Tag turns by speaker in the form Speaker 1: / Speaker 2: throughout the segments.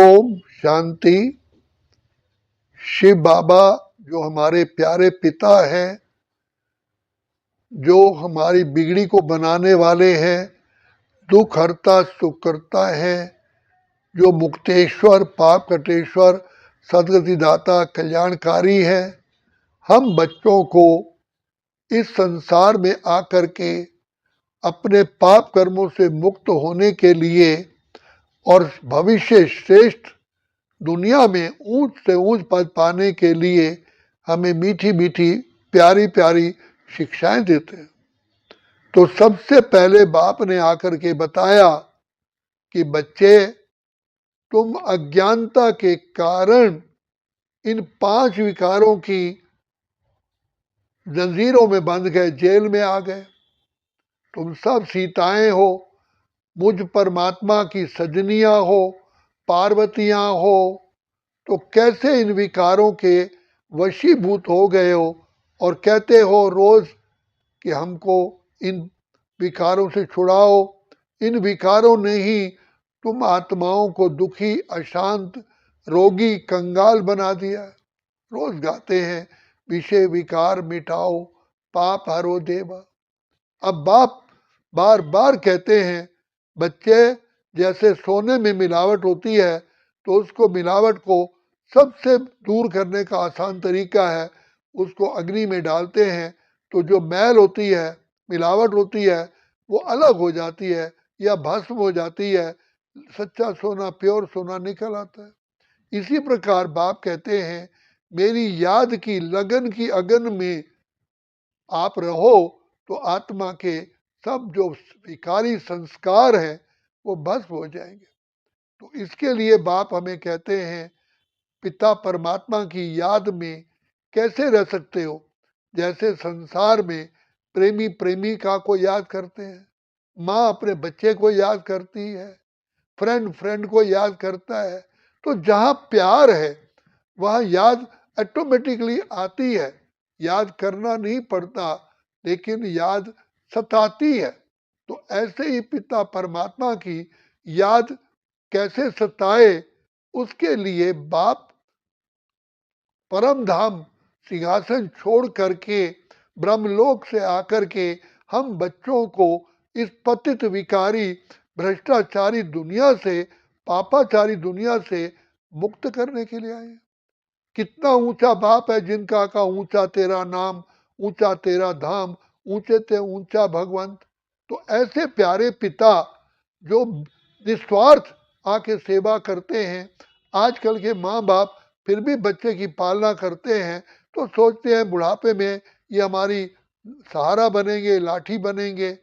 Speaker 1: ओम शांति। शिव बाबा जो हमारे प्यारे पिता हैं, जो हमारी बिगड़ी को बनाने वाले हैं, दुख हरता सुख करता है, जो मुक्तेश्वर पाप कटेश्वर सदगति दाता कल्याणकारी है, हम बच्चों को इस संसार में आकर के अपने पाप कर्मों से मुक्त होने के लिए और भविष्य श्रेष्ठ दुनिया में ऊंच से ऊंच पद पाने के लिए हमें मीठी मीठी प्यारी प्यारी शिक्षाएं देते हैं। तो सबसे पहले बाप ने आकर के बताया कि बच्चे, तुम अज्ञानता के कारण इन 5 विकारों की जंजीरों में बंध गए, जेल में आ गए। तुम सब सीताएं हो, मुझ परमात्मा की सजनियां हो, पार्वतियां हो, तो कैसे इन विकारों के वशीभूत हो गए हो और कहते हो रोज कि हमको इन विकारों से छुड़ाओ। इन विकारों ने ही तुम आत्माओं को दुखी, अशांत, रोगी, कंगाल बना दिया। रोज गाते हैं विषय विकार मिटाओ, पाप हरो देवा। अब बाप बार बार कहते हैं बच्चे, जैसे सोने में मिलावट होती है तो उसको मिलावट को सबसे दूर करने का आसान तरीका है, उसको अग्नि में डालते हैं तो जो मैल होती है, मिलावट होती है, वो अलग हो जाती है या भस्म हो जाती है, सच्चा सोना, प्योर सोना निकल आता है। इसी प्रकार बाप कहते हैं मेरी याद की लगन की अगन में आप रहो तो आत्मा के सब जो विकारी संस्कार हैं वो भस्म हो जाएंगे। तो इसके लिए बाप हमें कहते हैं पिता परमात्मा की याद में कैसे रह सकते हो। जैसे संसार में प्रेमी प्रेमिका को याद करते हैं, माँ अपने बच्चे को याद करती है, फ्रेंड फ्रेंड को याद करता है। तो जहाँ प्यार है वहाँ याद ऑटोमेटिकली आती है, याद करना नहीं पड़ता, लेकिन याद सताती है। तो ऐसे ही पिता परमात्मा की याद कैसे सताए, उसके लिए बाप परम धाम सिंहासन छोड़ करके ब्रह्मलोक से आकर के हम बच्चों को इस पतित विकारी भ्रष्टाचारी दुनिया से, पापाचारी दुनिया से मुक्त करने के लिए आए। कितना ऊंचा बाप है जिनका का ऊंचा तेरा नाम, ऊंचा तेरा धाम, ऊंचे ते ऊंचा भगवंत। तो ऐसे प्यारे पिता जो निस्वार्थ आके सेवा करते हैं। आजकल के माँ बाप फिर भी बच्चे की पालना करते हैं तो सोचते हैं बुढ़ापे में ये हमारी सहारा बनेंगे, लाठी बनेंगे,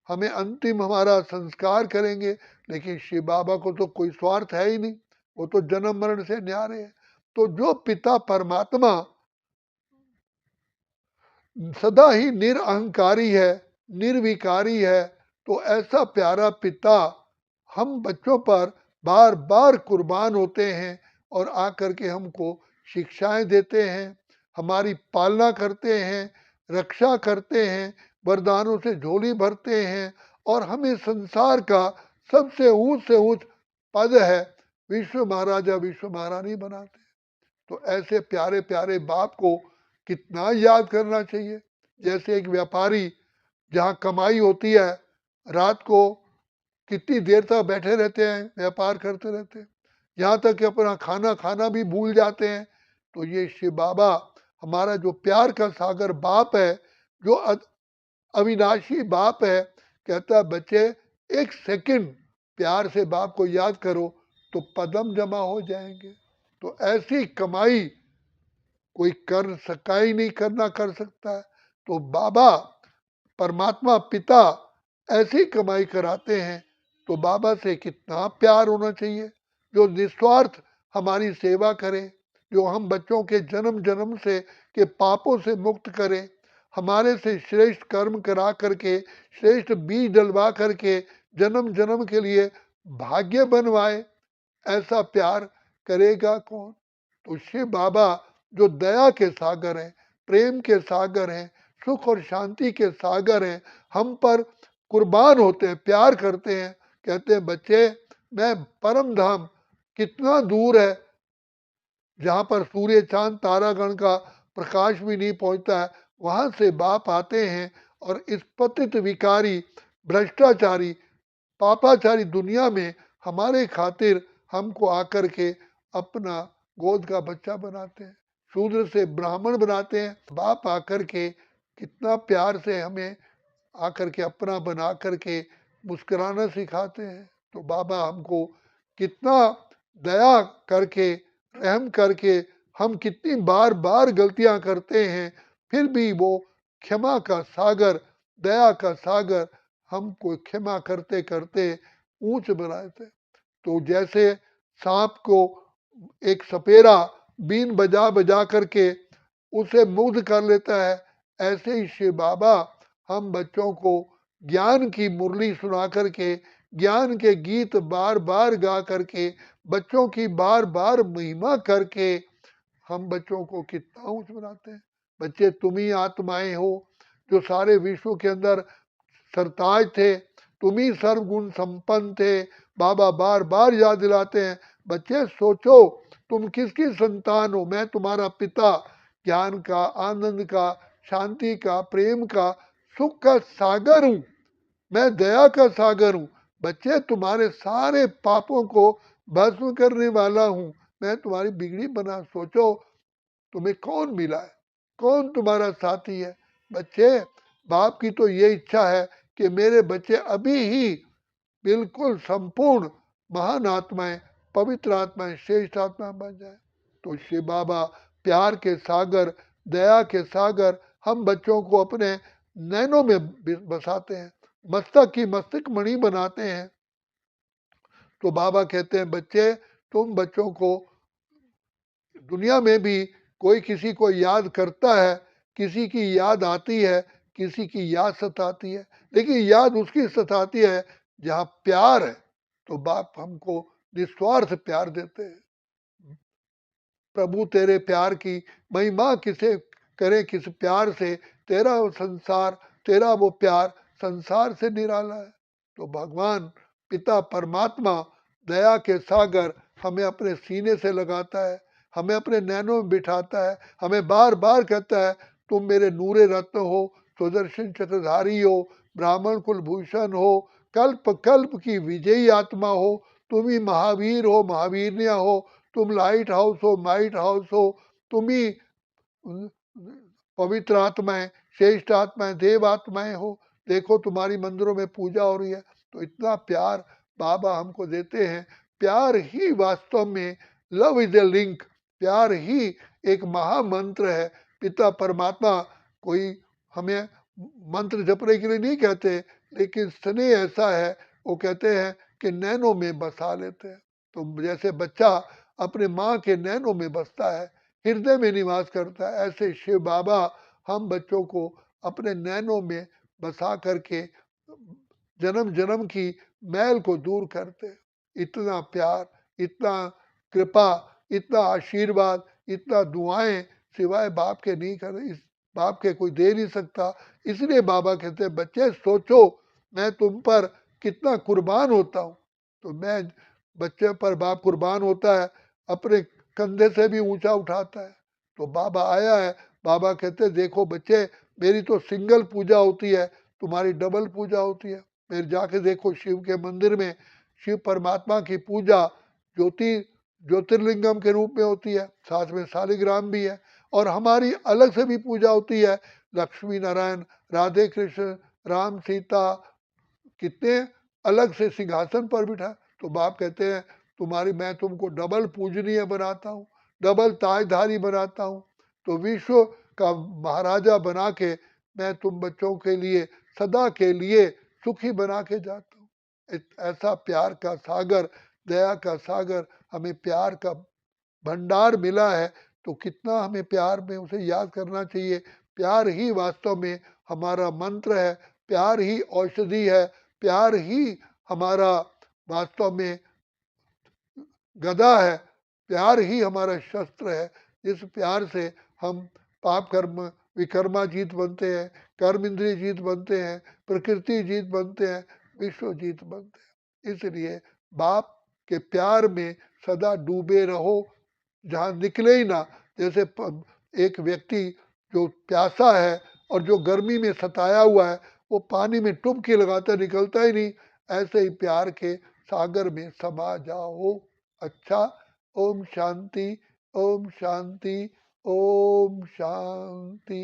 Speaker 1: हमें अंतिम हमारा संस्कार करेंगे। लेकिन शिव बाबा को तो कोई स्वार्थ है ही नहीं, वो तो जन्म मरण से न्यारे है। तो जो पिता परमात्मा सदा ही निरअहंकारी है, निर्विकारी है, तो ऐसा प्यारा पिता हम बच्चों पर बार बार कुर्बान होते हैं और आकर के हमको शिक्षाएं देते हैं, हमारी पालना करते हैं, रक्षा करते हैं, वरदानों से झोली भरते हैं और हमें संसार का सबसे ऊंच से ऊंच पद है विश्व महाराजा विश्व महारानी बनाते हैं। तो ऐसे प्यारे प्यारे बाप को कितना याद करना चाहिए। जैसे एक व्यापारी जहाँ कमाई होती है, रात को कितनी देर तक बैठे रहते हैं, व्यापार करते रहते हैं, यहाँ तक कि अपना खाना खाना भी भूल जाते हैं। तो ये शिव बाबा हमारा जो प्यार का सागर बाप है, जो अविनाशी बाप है, कहता है बच्चे 1 सेकंड प्यार से बाप को याद करो तो पदम जमा हो जाएंगे। तो ऐसी कमाई कोई कर सका ही नहीं, करना कर सकता है। तो बाबा परमात्मा पिता ऐसी कमाई कराते हैं, तो बाबा से कितना प्यार होना चाहिए, जो निस्वार्थ हमारी सेवा करे, जो हम बच्चों के जन्म जन्म से के पापों से मुक्त करे, हमारे से श्रेष्ठ कर्म करा करके, श्रेष्ठ बीज डलवा करके जन्म जन्म के लिए भाग्य बनवाए। ऐसा प्यार करेगा कौन। तो शिव बाबा जो दया के सागर हैं, प्रेम के सागर हैं, सुख और शांति के सागर हैं, हम पर कुर्बान होते हैं, प्यार करते हैं, कहते हैं बच्चे मैं परम धाम कितना दूर है, जहाँ पर सूर्य चांद तारागण का प्रकाश भी नहीं पहुंचता है, वहां से बाप आते हैं और इस पतित विकारी भ्रष्टाचारी पापाचारी दुनिया में हमारे खातिर हमको आकर के अपना गोद का बच्चा बनाते हैं, शूद्र से ब्राह्मण बनाते हैं। बाप आकर के कितना प्यार से हमें आकर के अपना बना करके मुस्कुराना सिखाते हैं। तो बाबा हमको कितना दया करके, रहम करके, हम कितनी बार बार गलतियां करते हैं, फिर भी वो क्षमा का सागर, दया का सागर हमको क्षमा करते करते ऊंच बनाते। तो जैसे सांप को एक सपेरा बीन बजा बजा करके उसे मुग्ध कर लेता है, ऐसे ही शिव बाबा हम बच्चों को ज्ञान की मुरली सुना करके, ज्ञान के गीत बार बार गा करके, बच्चों की बार बार महिमा करके हम बच्चों को कितना ऊंच बनाते हैं। बच्चे तुम ही आत्माएं हो जो सारे विश्व के अंदर सरताज थे, तुम ही सर्वगुण संपन्न थे। बाबा बार बार याद दिलाते हैं, बच्चे सोचो तुम किसकी संतान हो, मैं तुम्हारा पिता, ज्ञान का, आनंद का, शांति का, प्रेम का, सुख का सागर हूं, मैं दया का सागर हूं। बच्चे तुम्हारे सारे पापों को भस्म करने वाला हूं, मैं तुम्हारी बिगड़ी बना। सोचो तुम्हें कौन मिला है, कौन तुम्हारा साथी है। बच्चे बाप की तो ये इच्छा है कि मेरे बच्चे अभी ही बिल्कुल संपूर्ण महान आत्माएं, पवित्र आत्माएं, श्रेष्ठ आत्माएं बन जाए। तो शिव बाबा प्यार के सागर, दया के सागर हम बच्चों को अपने नैनों में बसाते हैं, मस्तक की मस्तक मणि बनाते हैं। तो बाबा कहते हैं बच्चे तुम बच्चों को दुनिया में भी कोई किसी को याद करता है, किसी की याद आती है, किसी की याद सताती है, लेकिन याद उसकी सताती है जहाँ प्यार है। तो बाप हमको निस्वार्थ प्यार देते हैं। प्रभु तेरे प्यार की महिमा किसे करे, किस प्यार से, तेरा वो संसार, तेरा वो प्यार संसार से निराला है। तो भगवान पिता परमात्मा दया के सागर हमें अपने सीने से लगाता है, हमें अपने नैनों में बिठाता है, हमें बार बार कहता है तुम मेरे नूरे रत्न हो, सुदर्शन चक्रधारी हो, ब्राह्मण कुल भूषण हो, कल्प कल्प की विजयी आत्मा हो, तुम ही महावीर हो, महावीरनिया हो, तुम लाइट हाउस हो, माइट हाउस हो, तुम ही पवित्र आत्माएं, श्रेष्ठ आत्माएं, देव आत्माएं हो। देखो तुम्हारी मंदिरों में पूजा हो रही है। तो इतना प्यार बाबा हमको देते हैं। प्यार ही वास्तव में, लव इज ए लिंक, प्यार ही एक महामंत्र है। पिता परमात्मा कोई हमें मंत्र जपने के लिए नहीं कहते, लेकिन स्नेह ऐसा है, वो कहते हैं कि नैनों में बसा लेते हैं। तो जैसे बच्चा अपने माँ के नैनों में बसता है, हृदय में निवास करता है, ऐसे शिव बाबा हम बच्चों को अपने नैनों में बसा करके जन्म जन्म की मैल को दूर करते। इतना प्यार, इतना कृपा, इतना आशीर्वाद, इतना दुआएं सिवाय बाप के नहीं कर, इस बाप के कोई दे नहीं सकता। इसलिए बाबा कहते हैं बच्चे सोचो मैं तुम पर कितना कुर्बान होता हूँ। तो मैं बच्चे पर बाप कुर्बान होता है, अपने कंधे से भी ऊंचा उठाता है। तो बाबा आया है, बाबा कहते देखो बच्चे मेरी तो सिंगल पूजा होती है, तुम्हारी डबल पूजा होती है। फिर जाके देखो शिव के मंदिर में शिव परमात्मा की पूजा ज्योति ज्योतिर्लिंगम के रूप में होती है, साथ में शालिग्राम भी है। और हमारी अलग से भी पूजा होती है, लक्ष्मी नारायण, राधे कृष्ण, राम सीता, कितने अलग से सिंहासन पर बिठा। तो बाप कहते हैं तुम्हारी मैं तुमको डबल पूजनीय बनाता हूँ, डबल ताजधारी बनाता हूँ। तो विश्व का महाराजा बना के मैं तुम बच्चों के लिए सदा के लिए सुखी बना के जाता हूँ। ऐसा प्यार का सागर, दया का सागर, हमें प्यार का भंडार मिला है। तो कितना हमें प्यार में उसे याद करना चाहिए। प्यार ही वास्तव में हमारा मंत्र है, प्यार ही औषधि है, प्यार ही हमारा वास्तव में गदा है, प्यार ही हमारा शस्त्र है। जिस प्यार से हम पाप कर्म विकर्मा जीत बनते हैं, कर्म इंद्रिय जीत बनते हैं, प्रकृति जीत बनते हैं, विश्व जीत बनते हैं। इसलिए बाप के प्यार में सदा डूबे रहो, जहाँ निकले ही ना। जैसे एक व्यक्ति जो प्यासा है और जो गर्मी में सताया हुआ है, वो पानी में डुबकी लगाता निकलता ही नहीं, ऐसे ही प्यार के सागर में समा जाओ। अच्छा, ओम शांति, ओम शांति, ओम शांति।